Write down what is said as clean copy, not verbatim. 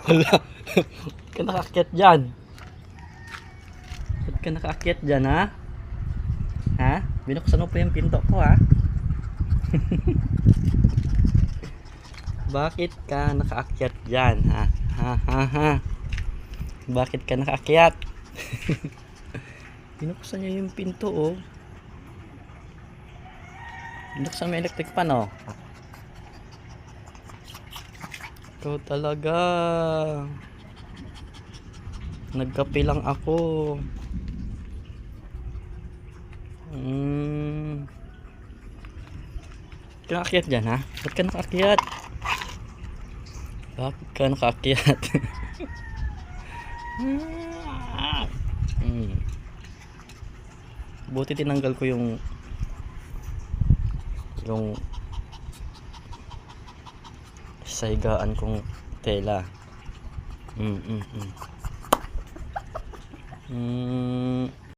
Wala. Ba't ka nakaakyat dyan? Ba't ka nakaakyat dyan, ha? Ha? Binuksan mo pa yung pinto ko, ha? Bakit ka nakaakyat dyan, ha? Ha, ha, ha? Bakit ka nakaakyat? Binuksan niya yung pinto, oh. Binuksan mo yung electric pan, oh. Ikaw talaga. Nagkape lang ako. Nakaakyat dyan, ha? Ba't ka nakaakyat? Bakit ka nakaakyat? Buti tinanggal ko yung sahigaan kong tela.